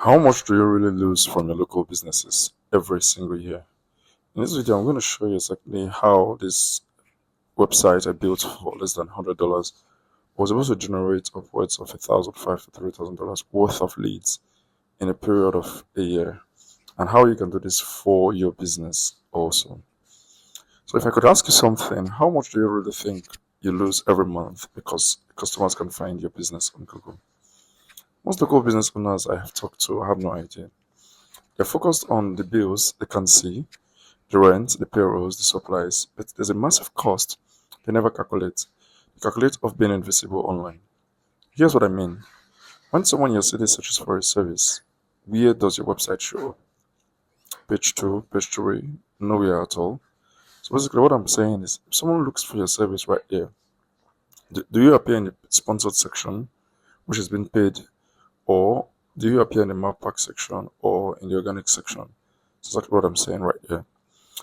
How much do you really lose from your local businesses every single year? In this video, I'm going to show you exactly how this website I built for less than $100 was able to generate upwards of $1,500 to $3,000 worth of leads in a period of a year, and how you can do this for your business also. So if I could ask you something, how much do you really think you lose every month because customers can find your business on Google? Most local business owners I have talked to have no idea. They're focused on the bills they can see, the rent, the payrolls, the supplies, but there's a massive cost they never calculate. They calculate of being invisible online. Here's what I mean. When someone in your city searches for a service, where does your website show? Page 2, page 3, nowhere at all. So basically what I'm saying is, if someone looks for your service right here, do you appear in the sponsored section, which has been paid, or do you appear in the map pack section or in the organic section? That's exactly what I'm saying right here.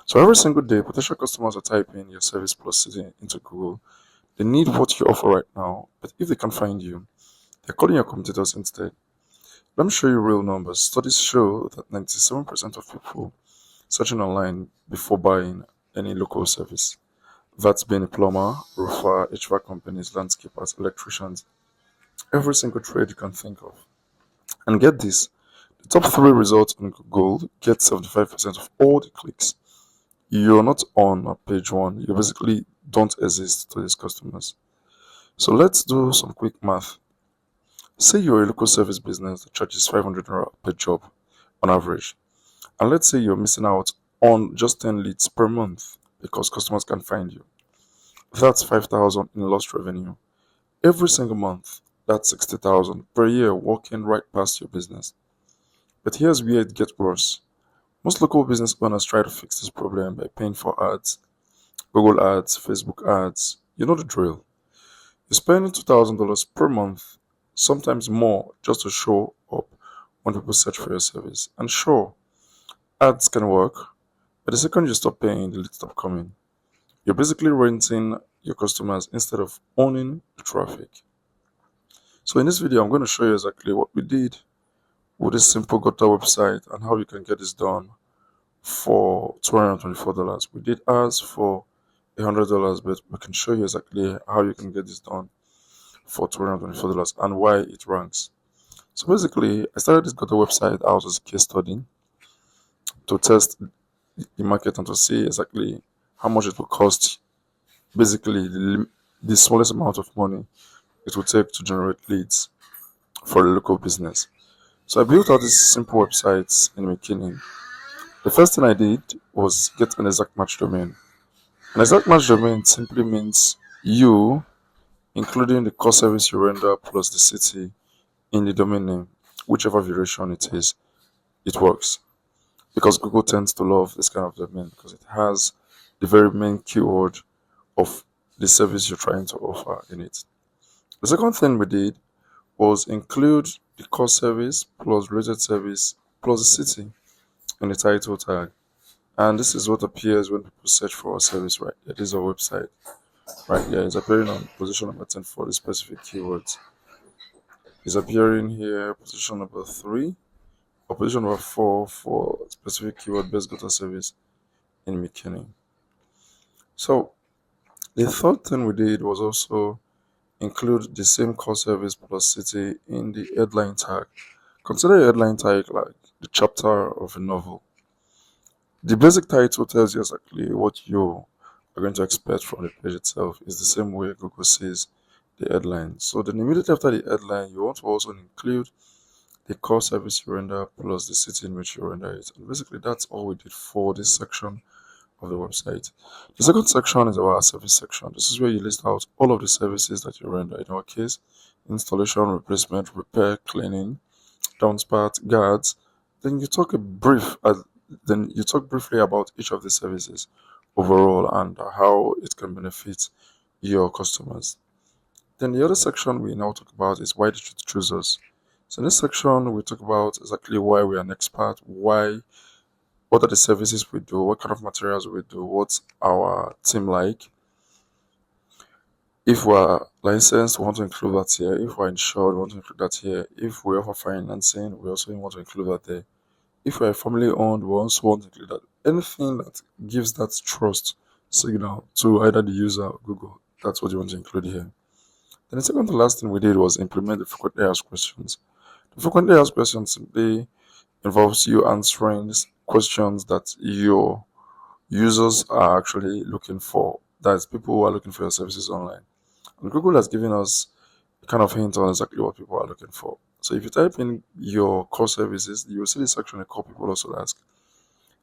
So every single day, potential customers are typing your service plus city into Google. They need what you offer right now, but if they can find you, they're calling your competitors instead. Let me show you real numbers. Studies show that 97% of people searching online before buying any local service, that's being a plumber, roofer, HVAC companies, landscapers, electricians, every single trade you can think of. And get this, the top 3 results on Google get 75% of all the clicks. You're not on page 1. You basically don't exist to these customers. So let's do some quick math. Say you're a local service business that charges $500 per job on average. And let's say you're missing out on just 10 leads per month because customers can find you. That's 5,000 in lost revenue. Every single month, that's 60,000 per year walking right past your business. But here's where it gets worse. Most local business owners try to fix this problem by paying for ads, Google ads, Facebook ads. You know the drill. You're spending $2,000 per month, sometimes more, just to show up when people search for your service. And sure, ads can work, but the second you stop paying, the leads stop coming. You're basically renting your customers instead of owning the traffic. So in this video, I'm going to show you exactly what we did with this simple Gutter website and how you can get this done for $224. We did ours for $100, but we can show you exactly how you can get this done for $224 and why it ranks. So basically, I started this Gutter website out as a case study to test the market and to see exactly how much it will cost, basically the smallest amount of money it will take to generate leads for a local business. So I built out these simple websites in the beginning. The first thing I did was get an exact match domain. An exact match domain simply means you, including the core service you render plus the city in the domain name, whichever variation it is, it works. Because Google tends to love this kind of domain because it has the very main keyword of the service you're trying to offer in it. The second thing we did was include the core service plus related service plus the city in the title tag. And this is what appears when people search for our service right here. This is our website right here. It's appearing on position number 10 for the specific keywords. It's appearing here position number 3 or position number 4 for specific keyword based Gutter service in McKinney. So the third thing we did was also include the same core service plus city in the headline tag. Consider a headline tag like the chapter of a novel. The basic title tells you exactly what you are going to expect from the page itself. It's the same way Google sees the headline. So then immediately after the headline, you want to also include the core service you render plus the city in which you render it. And basically that's all we did for this section of the website. The second section is our service section. This is where you list out all of the services that you render. In our case, installation, replacement, repair, cleaning, downspat, guards. Then you talk briefly about each of the services overall and how it can benefit your customers. Then the other section we now talk about is why did you choose us? So in this section we talk about exactly why we are an expert, what are the services we do, what kind of materials we do, what's our team like, If we're licensed, we want to include that here. If we're insured, we want to include that here. If we offer financing, we also want to include that there. If we're family owned, we also want to include that. Anything that gives that trust signal to either the user or Google, that's what you want to include here. Then the second to last thing we did was implement the frequently asked questions. The frequently asked questions simply involves you answering questions that your users are actually looking for. That's people who are looking for your services online. And Google has given us a kind of hint on exactly what people are looking for. So if you type in your core services, you will see this section of core people also ask.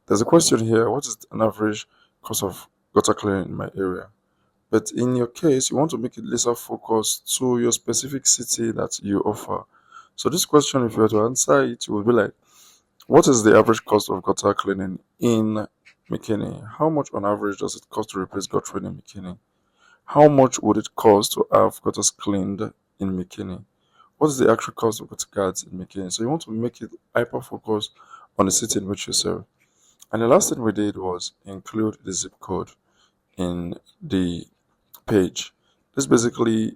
There's a question here: what is an average cost of gutter cleaning in my area? But in your case, you want to make it laser focused to your specific city that you offer. So this question, if you were to answer it, you will be like, what is the average cost of gutter cleaning in McKinney? How much on average does it cost to replace guttering in McKinney? How much would it cost to have gutters cleaned in McKinney? What is the actual cost of gutter guards in McKinney? So you want to make it hyper focused on the city in which you serve. And the last thing we did was include the zip code in the page. This basically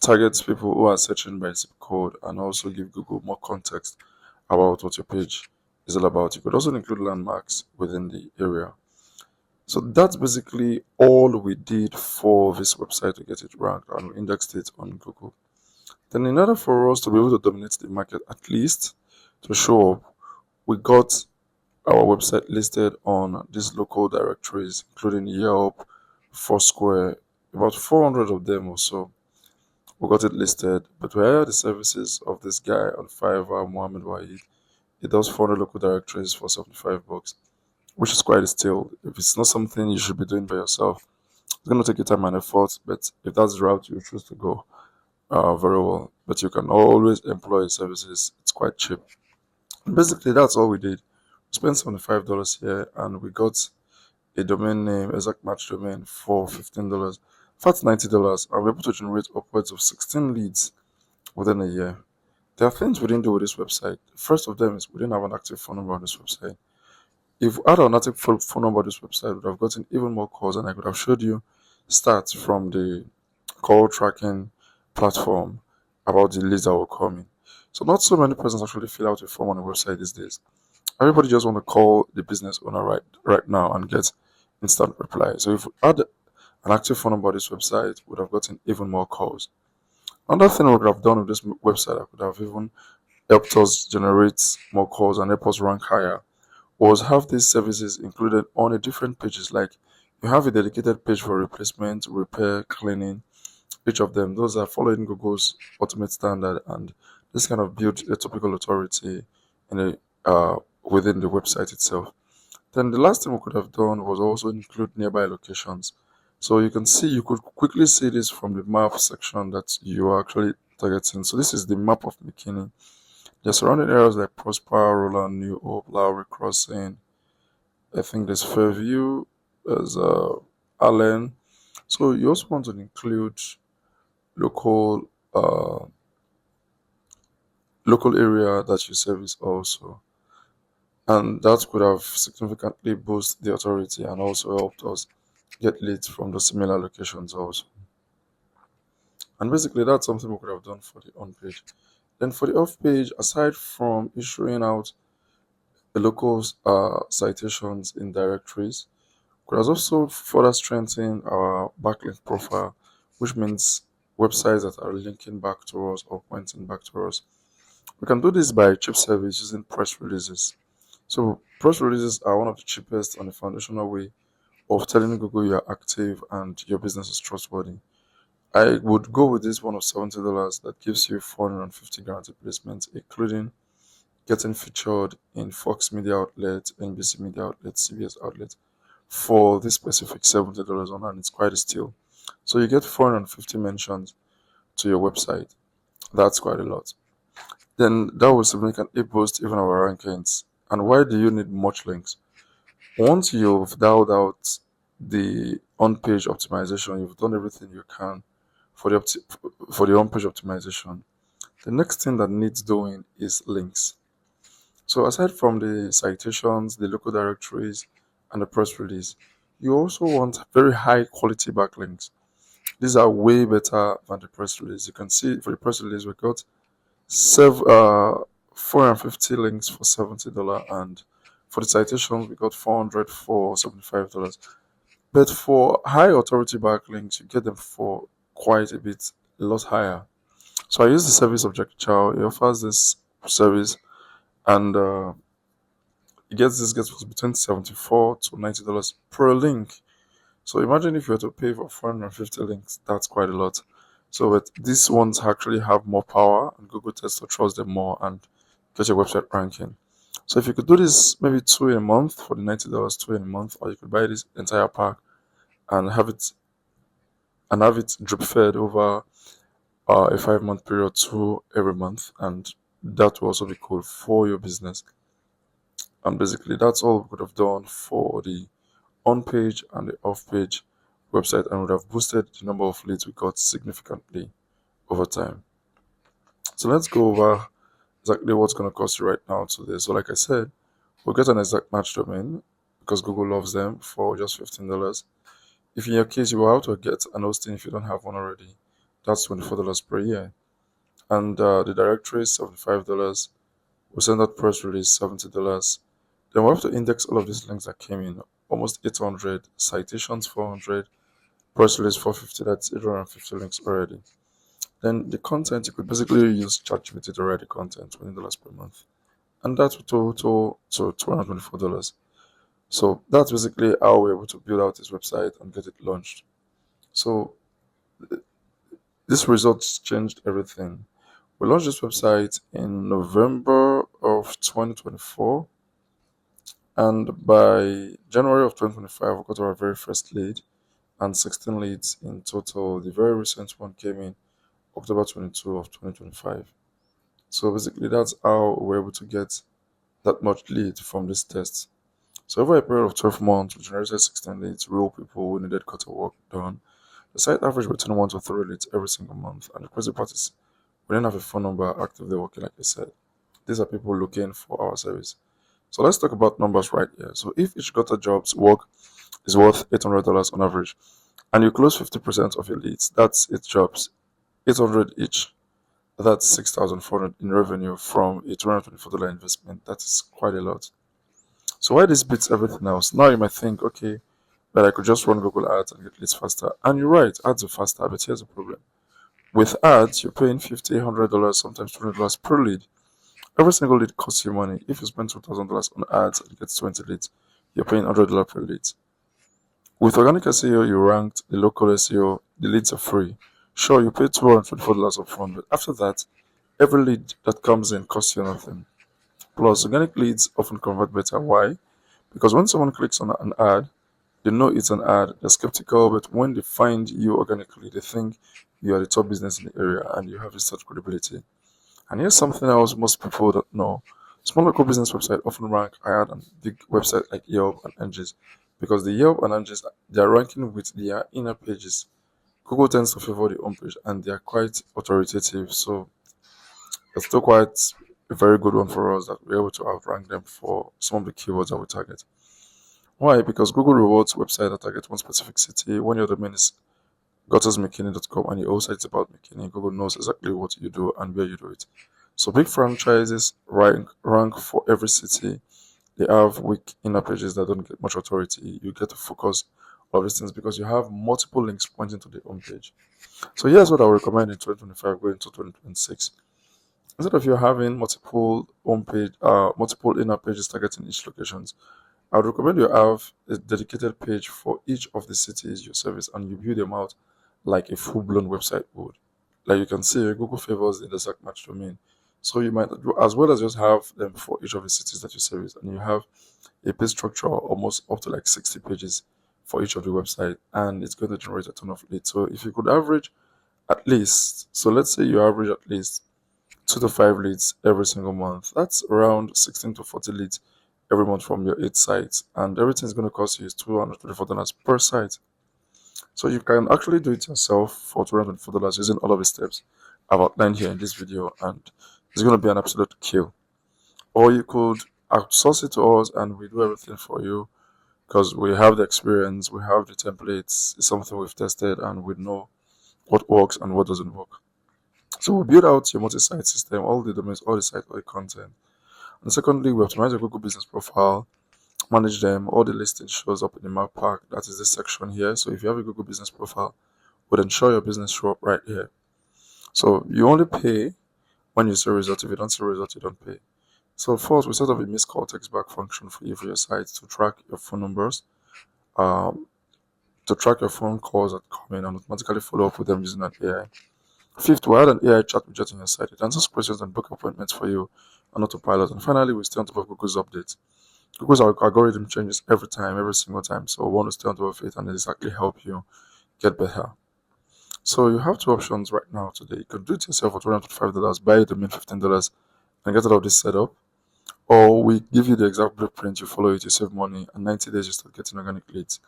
targets people who are searching by zip code and also give Google more context about what your page is all about. You could also include landmarks within the area. So that's basically all we did for this website to get it ranked and we indexed it on Google. Then, in order for us to be able to dominate the market, at least to show up, we got our website listed on these local directories, including Yelp, Foursquare, about 400 of them or so. We got it listed, but we hired the services of this guy on Fiverr, Mohammed Wahid. He does 400 local directories for 75 bucks, which is quite a steal. If it's not something you should be doing by yourself, it's going to take you time and effort, but if that's the route you choose to go, very well. But you can always employ his services, it's quite cheap. Basically, that's all we did. We spent $75 here and we got a domain name, exact match domain, for $15. That's $90, and we're able to generate upwards of 16 leads within a year. There are things we didn't do with this website. First of them is we didn't have an active phone number on this website. If we had an active phone number on this website, we would have gotten even more calls, and I could have showed you stats from the call tracking platform about the leads that were coming. So not so many persons actually fill out a form on a website these days. Everybody just want to call the business owner right now and get instant reply. So if we had an active phone number on this website, we would have gotten even more calls. Another thing we could have done with this website, I could have even helped us generate more calls and help us rank higher, was have these services included on a different pages. Like you have a dedicated page for replacement, repair, cleaning, each of them. Those are following Google's ultimate standard, and this kind of built a topical authority in within the website itself. Then the last thing we could have done was also include nearby locations. So you could quickly see this from the map section that you are actually targeting. So this is the map of McKinney. The surrounding areas like Prosper, Roland, New Hope, Lowry Crossing. I think there's Fairview, there's Allen. So you also want to include local uh, local area that you service also, and that could have significantly boosted the authority and also helped us get leads from the similar locations also. And basically, that's something we could have done for the on page. Then for the off page, aside from issuing out the local citations in directories, could have also further strengthen our backlink profile, which means websites that are linking back to us or pointing back to us. We can do this by cheap service using press releases. So press releases are one of the cheapest and the foundational way of telling Google you are active and your business is trustworthy. I would go with this one of $70 that gives you 450 guaranteed placements, including getting featured in Fox Media Outlet, NBC Media Outlet, CBS Outlet for this specific $70 on, and it's quite a steal. So you get 450 mentions to your website. That's quite a lot. Then that will significantly boost even our rankings. And why do you need much links? Once you've dialed out the on-page optimization, you've done everything you can for for the on-page optimization. The next thing that needs doing is links. So aside from the citations, the local directories, and the press release, you also want very high quality backlinks. These are way better than the press release. You can see for the press release, we got 450 links for $70, and for the citations, we got 400 for $75. But for high authority backlinks, you get them for quite a bit, a lot higher. So I use the service of Jack Chow. He offers this service, and gets between $74 to $90 per link. So imagine if you were to pay for 450 links, that's quite a lot. So but these ones actually have more power, and Google tends to trust them more and get your website ranking. So if you could do this maybe two in a month for the $90, two in a month, or you could buy this entire pack and have it drip fed over a 5 month period, two every month, and that will also be cool for your business. And basically, that's all we could have done for the on page and the off page website, and would have boosted the number of leads we got significantly over time. So let's go over exactly what's going to cost you right now today. So, like I said, we'll get an exact match domain because Google loves them for just $15. If in your case you will have to get an hosting if you don't have one already, that's $24 per year. And the directory is $75. We'll send out press release $70. Then we'll have to index all of these links that came in, almost 800, citations 400, press release 450, that's 850 links already. Then the content, you could basically use ChatGPT to write the content, $20 per month. And that would total to $224. So that's basically how we're able to build out this website and get it launched. So this results changed everything. We launched this website in November of 2024, and by January of 2025, we got our very first lead and 16 leads in total. The very recent one came in October 22 of 2025. So basically, that's how we're able to get that much lead from this test. So over a period of 12 months, we generated 16 leads, real people who needed cut work done. The site averaged between 1 to 3 leads every single month, and the crazy part is we didn't have a phone number actively working, like I said. These are people looking for our service. So let's talk about numbers right here. So if each Gutter job's work is worth $800 on average, and you close 50% of your leads, that's 8 jobs, 800 each. That's 6,400 in revenue from a $224 investment. That is quite a lot. So why this beats everything else? Now you might think, okay, but I could just run Google Ads and get leads faster. And you're right, ads are faster, but here's the problem. With ads, you're paying $50, $100, sometimes $200 per lead. Every single lead costs you money. If you spend $2,000 on ads and you get 20 leads, you're paying $100 per lead. With organic SEO, you ranked the local SEO, the leads are free. Sure, you pay $224 upfront, but after that, every lead that comes in costs you nothing. Plus, organic leads often convert better. Why? Because when someone clicks on an ad, they know it's an ad, they're skeptical, but when they find you organically, they think you are the top business in the area and you have instant credibility. And here's something else most people don't know. Small local business websites often rank higher than big websites like Yelp and Angie's because the Yelp and Angie's, they are ranking with their inner pages. Google tends to favor the home page and they are quite authoritative, so it's still quite a very good one for us that we're able to outrank them for some of the keywords that we target. Why? Because Google rewards websites that target one specific city. When your domain is gottersmckinney.com and your whole site is about McKinney, Google knows exactly what you do and where you do it. So big franchises rank for every city. They have weak inner pages that don't get much authority. You get to focus on these things because you have multiple links pointing to the home page. So here's what I would recommend in 2025 going to 2026. Instead of you having multiple inner pages targeting each locations, I would recommend you have a dedicated page for each of the cities you service and you build them out like a full-blown website would. Like you can see, Google favors the exact match domain. So you might, as well as just have them for each of the cities that you service, and you have a page structure almost up to like 60 pages for each of the website, and it's going to generate a ton of leads. So if you could average at least, so let's say you average at least 2 to 5 leads every single month, that's around 16 to 40 leads every month from your 8 sites, and everything is going to cost you is $224 per site. So you can actually do it yourself for $224 using all of the steps I've outlined here in this video, and it's going to be an absolute kill. Or you could outsource it to us and we do everything for you because we have the experience, we have the templates, it's something we've tested and we know what works and what doesn't work. So we build out your multi-site system, all the domains, all the site, all the content. And secondly, we optimize your Google business profile, manage them. All the listing shows up in the map pack. That is this section here. So if you have a Google business profile, we'll ensure your business show up right here. So you only pay when you see results. If you don't see results, you don't pay. So first, we set up a missed call text back function for you for your site to track your phone numbers, um, to track your phone calls that come in and automatically follow up with them using an AI. Fifth, we add an AI chat widget on your site. It answers questions and book appointments for you on autopilot. And finally, we stay on top of Google's updates. Google's algorithm changes every time, every single time. So we want to stay on top of it and exactly help you get better. So you have two options right now today. You can do it yourself for $255, buy a domain $15 and get out of this setup. Or we give you the exact blueprint, you follow it, you save money, and 90 days you start getting organic leads.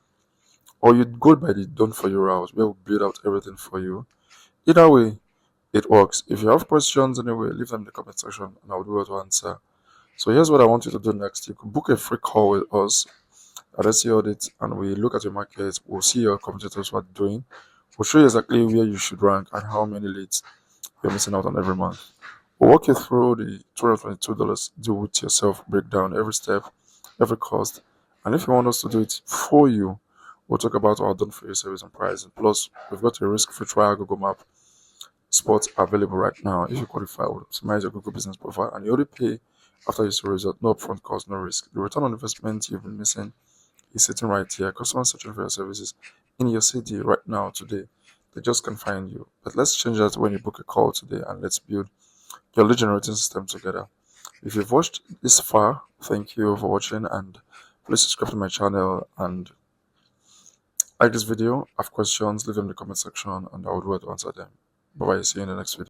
Or you go by the done for you route where we build out everything for you. Either way, it works. If you have questions anyway, leave them in the comment section and I'll do what to answer. So here's what I want you to do next. You can book a free call with us at SEO Audit and we look at your market. We'll see your competitors what they're doing. We'll show you exactly where you should rank and how many leads you're missing out on every month. We'll walk you through the $222 do with yourself breakdown, every step, every cost. And if you want us to do it for you, we'll talk about our done for you service and pricing. Plus, we've got a risk-free trial Google Map spots available right now. If you qualify, we'll optimize your Google business profile and you only pay after you see a result, no upfront cost, no risk. The return on investment you've been missing is sitting right here. Customers searching for your services in your city right now today. They just can't find you. But let's change that when you book a call today and let's build your lead generating system together. If you've watched this far, thank you for watching and please subscribe to my channel and like this video. Have questions, leave them in the comment section and I will do it to answer them. Bye bye, see you in the next video.